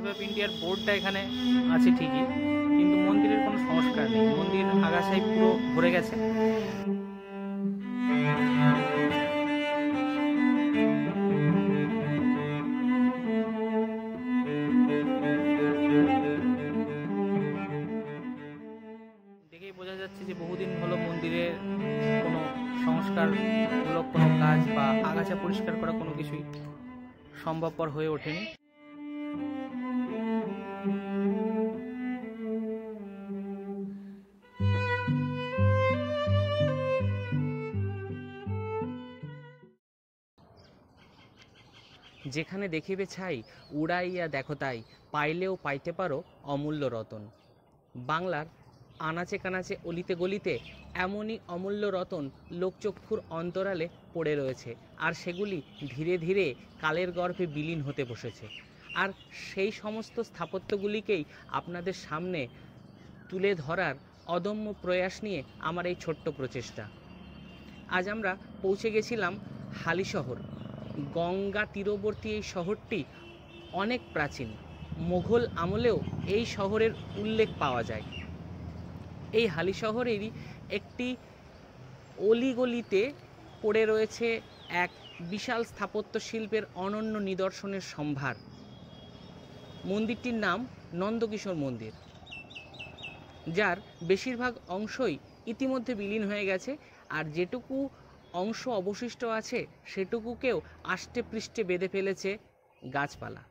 Survey of ইন্ডিয়ার বোর্ডটা এখানে আছে ঠিকই, কিন্তু মন্দিরের কোনো সংস্কার নেই। মন্দির আগাছায় পুরো ভরে গেছে। দেখেই বোঝা যাচ্ছে যে বহুদিন হলো মন্দিরের কোনো সংস্কারমূলক কোনো কাজ বা আগাছা পরিষ্কার করা কোনো কিছুই সম্ভবপর হয়ে ওঠেনি। যেখানে দেখিবে ছাই উড়াইয়া দেখো তাই, পাইলেও পাইতে পারো অমূল্য রতন। বাংলার আনাচে কানাচে অলিতে গলিতে এমনই অমূল্য রতন লোকচক্ষুর অন্তরালে পড়ে রয়েছে, আর সেগুলি ধীরে ধীরে কালের গর্ভে বিলীন হতে বসেছে। আর সেই সমস্ত স্থাপত্যগুলিকেই আপনাদের সামনে তুলে ধরার অদম্য প্রয়াস নিয়ে আমার এই ছোট্ট প্রচেষ্টা। আজ আমরা পৌঁছে গেছিলাম হালিশহর। গঙ্গা তীরবর্তী এই শহরটি অনেক প্রাচীন। মোঘল আমলেও এই শহরের উল্লেখ পাওয়া যায়। এই হালিশহরেরই একটি অলিগলিতে পড়ে রয়েছে এক বিশাল স্থাপত্য শিল্পের অনন্য নিদর্শনের সম্ভার। মন্দিরটির নাম নন্দকিশোর মন্দির, যার বেশিরভাগ অংশই ইতিমধ্যে বিলীন হয়ে গেছে, আর যেটুকু অংশ অবশিষ্ট আছে সেটুকুকেও আষ্টে পৃষ্ঠে বেঁধে ফেলেছে গাছপালা।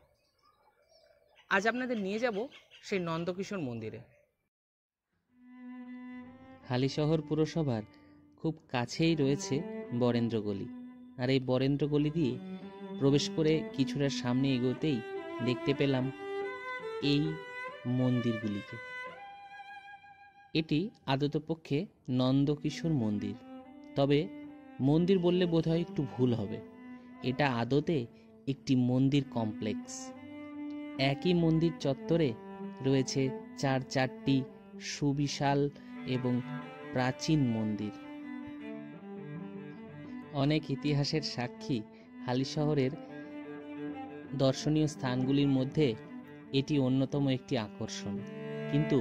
আজ আপনাদের নিয়ে যাব সেই নন্দকিশোর মন্দিরে। হালিশহর পুরসভার খুব কাছেই রয়েছে বরেন্দ্রগলি, আর এই বরেন্দ্রগলি দিয়ে প্রবেশ করে কিছুটা সামনে এগোতেই দেখতে পেলাম এই মন্দিরগুলিকে। এটি আদতপক্ষে নন্দকিশোর মন্দির, তবে মন্দির বললে বোধহয় একটু ভুল হবে। এটা আদতে একটি মন্দির কমপ্লেক্স। একই মন্দির চত্বরে রয়েছে চারটি সুবিশাল এবং প্রাচীন মন্দির। অনেক ইতিহাসের সাক্ষী হালিশহরের দর্শনীয় স্থানগুলির মধ্যে এটি অন্যতম একটি আকর্ষণ। কিন্তু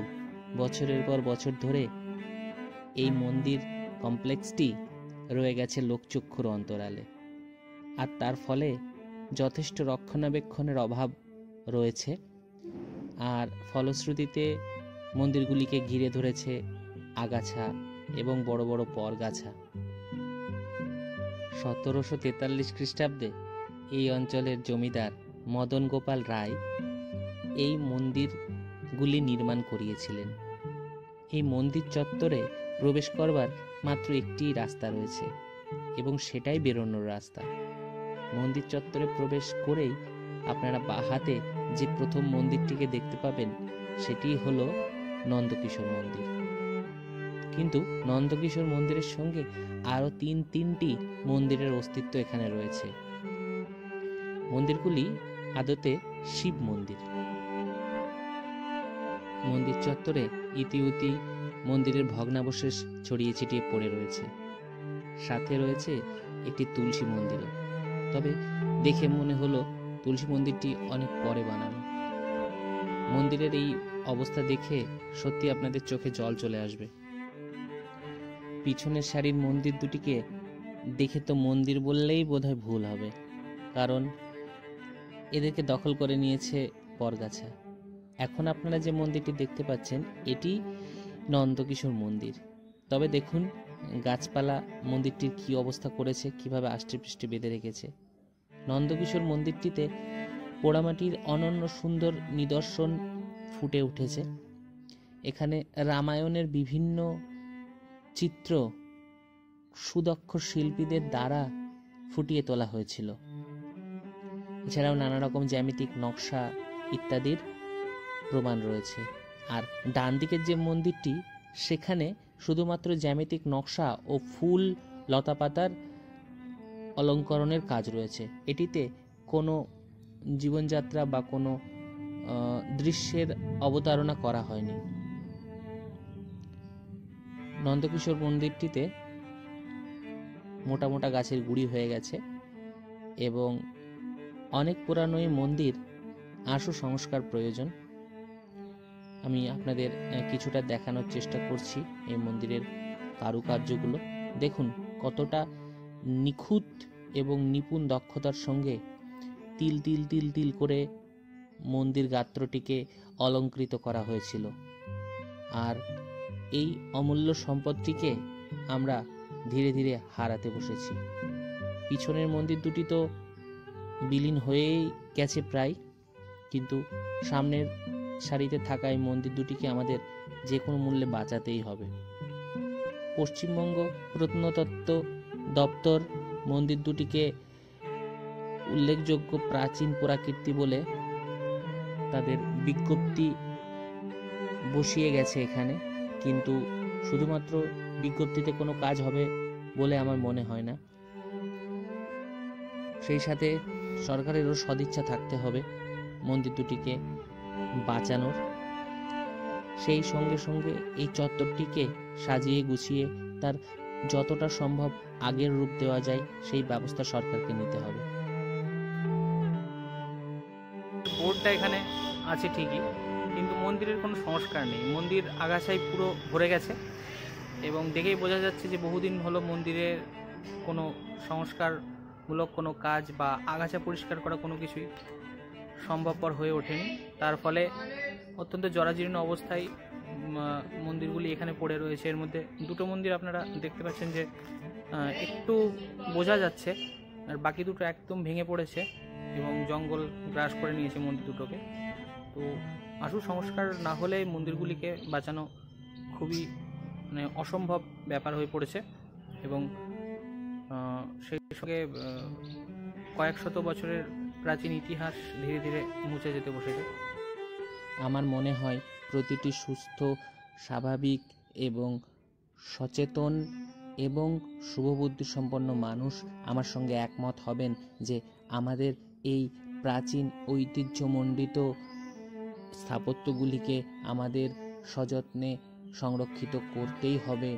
বছরের পর বছর ধরে এই মন্দির কমপ্লেক্সটি রয়ে গেছে লোকচক্ষুর অন্তরালে, আর তার ফলে যথেষ্ট রক্ষণাবেক্ষণের অভাব রয়েছে। আর ফলশ্রুতিতে মন্দিরগুলিকে ঘিরে ধরেছে আগাছা এবং বড় বড় পরগাছা। 1743 খ্রিস্টাব্দে এই অঞ্চলের জমিদার মদন গোপাল রায় এই মন্দিরগুলি নির্মাণ করিয়েছিলেন। এই মন্দির চত্বরে প্রবেশ করবার মাত্র একটি রাস্তা রয়েছে, এবং সেটাই বেরোনোর রাস্তা। মন্দির চত্বরে প্রবেশ করেই আপনারা বাঁ হাতে যে প্রথম মন্দিরটিকে দেখতে পাবেন সেটি হলো নন্দকিশোর মন্দির। কিন্তু নন্দকিশোর মন্দিরের সঙ্গে আরও তিনটি মন্দিরের অস্তিত্ব এখানে রয়েছে। মন্দিরগুলি আদতে শিব মন্দির। মন্দির চত্বরে ইতিউতি মন্দিরের ভগ্নাবশেষ ছড়িয়ে ছিটিয়ে পড়ে রয়েছে। সাথে রয়েছে একটি তুলসী মন্দিরও, তবে দেখে মনে হলো তুলসী মন্দিরটি অনেক পরে বানানো। মন্দিরের এই অবস্থা দেখে সত্যি আপনাদের চোখে জল চলে আসবে। পিছনের সারির মন্দির দুটিকে দেখে তো মন্দির বললেই বোধহয় ভুল হবে, কারণ এদেরকে দখল করে নিয়েছে পরগাছা। এখন আপনারা যে মন্দিরটি দেখতে পাচ্ছেন এটি নন্দকিশোর মন্দির, তবে দেখুন গাছপালা মন্দিরটির কি অবস্থা করেছে, কিভাবে আষ্টেপৃষ্ঠে বেঁধে রেখেছে। নন্দকিশোর মন্দিরটিতে পোড়ামাটির অনন্য সুন্দর নিদর্শন ফুটে উঠেছে। এখানে রামায়ণের বিভিন্ন চিত্র সুদক্ষ শিল্পীদের দ্বারা ফুটিয়ে তোলা হয়েছিল। এছাড়াও নানা রকম জ্যামিতিক নকশা ইত্যাদির প্রমাণ রয়েছে। আর ডান দিকের যে মন্দিরটি, সেখানে শুধুমাত্র জ্যামিতিক নকশা ও ফুল লতাপাতার অলঙ্করণের কাজ রয়েছে। এটিতে কোনো জীবনযাত্রা বা কোনো দৃশ্যের অবতারণা করা হয়নি। নন্দকিশোর মন্দিরটিতে মোটা মোটা গাছের গুড়ি হয়ে গেছে, এবং অনেক পুরানো এই মন্দির আশু সংস্কার প্রয়োজন। আমি আপনাদের কিছুটা দেখানোর চেষ্টা করছি এই মন্দিরের কারুকার্যগুলো। দেখুন কতটা নিখুঁত এবং নিপুণ দক্ষতার সঙ্গে তিল তিল তিল তিল করে মন্দির গাত্রটিকে অলঙ্কৃত করা হয়েছিল। আর এই অমূল্য সম্পদটিকে আমরা ধীরে ধীরে হারাতে বসেছি। পিছনের মন্দির দুটি তো বিলীন হয়েই গেছে প্রায়, কিন্তু সামনের সারিতে থাকা এই মন্দির দুটিকে আমাদের যে কোনো মূল্যে বাঁচাতেই হবে। পশ্চিমবঙ্গ প্রত্নতত্ত্ব দপ্তর মন্দির দুটিকে উল্লেখযোগ্য প্রাচীন পুরাকীর্তি বলে তাদের বিজ্ঞপ্তি বসিয়ে গেছে এখানে, কিন্তু শুধুমাত্র বিজ্ঞপ্তিতে কোনো কাজ হবে বলে আমার মনে হয় না। সেই সাথে সরকারেরও সদিচ্ছা থাকতে হবে মন্দির দুটিকে বাঁচানোর। সেই সঙ্গে সঙ্গে এই চত্বরটিকে সাজিয়ে গুছিয়ে তার যতটা সম্ভব আগের রূপ দেওয়া যায় সেই ব্যবস্থা সরকারকে নিতে হবে। বোর্ডটা এখানে আছে ঠিকই, কিন্তু মন্দিরের কোনো সংস্কার নেই। মন্দির আগাছায় পুরো ভরে গেছে এবং দেখেই বোঝা যাচ্ছে যে বহুদিন হলো মন্দিরের কোনো সংস্কারমূলক কোনো কাজ বা আগাছা পরিষ্কার করা কোনো কিছুই সম্ভবপর হয়ে ওঠেনি। তার ফলে অত্যন্ত জরাজীর্ণ অবস্থায় মন্দিরগুলি এখানে পড়ে রয়েছে। এর মধ্যে দুটো মন্দির আপনারা দেখতে পাচ্ছেন যে একটু বোঝা যাচ্ছে, আর বাকি দুটো একদম ভেঙে পড়েছে এবং জঙ্গল গ্রাস করে নিয়েছে মন্দির দুটোকে। তো আশু সংস্কার না হলে মন্দিরগুলিকে বাঁচানো খুবই অসম্ভব ব্যাপার হয়ে পড়েছে এবং সেই সঙ্গে কয়েক শত বছরের প্রাচীন ইতিহাস ধীরে ধীরে মুছে যেতে বসেছে। আমার মনে হয় প্রতিটি সুস্থ, স্বাভাবিক এবং সচেতন এবং শুভবুদ্ধি সম্পন্ন মানুষ আমার সঙ্গে একমত হবেন যে আমাদের এই প্রাচীন ঐতিহ্যমণ্ডিত স্থাপত্যগুলিকে আমাদের সযত্নে সংরক্ষিত করতেই হবে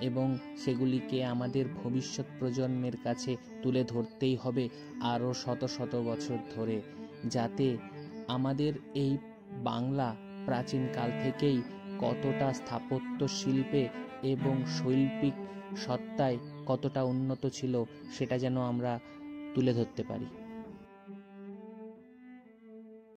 এবং সেগুলিকে আমাদের ভবিষ্যৎ প্রজন্মের কাছে তুলে ধরতেই হবে আরও শত শত বছর ধরে, যাতে আমাদের এই বাংলা প্রাচীনকাল থেকেই কতটা স্থাপত্য শিল্পে এবং শৈল্পিক সত্তায় কতটা উন্নত ছিল সেটা যেন আমরা তুলে ধরতে পারি।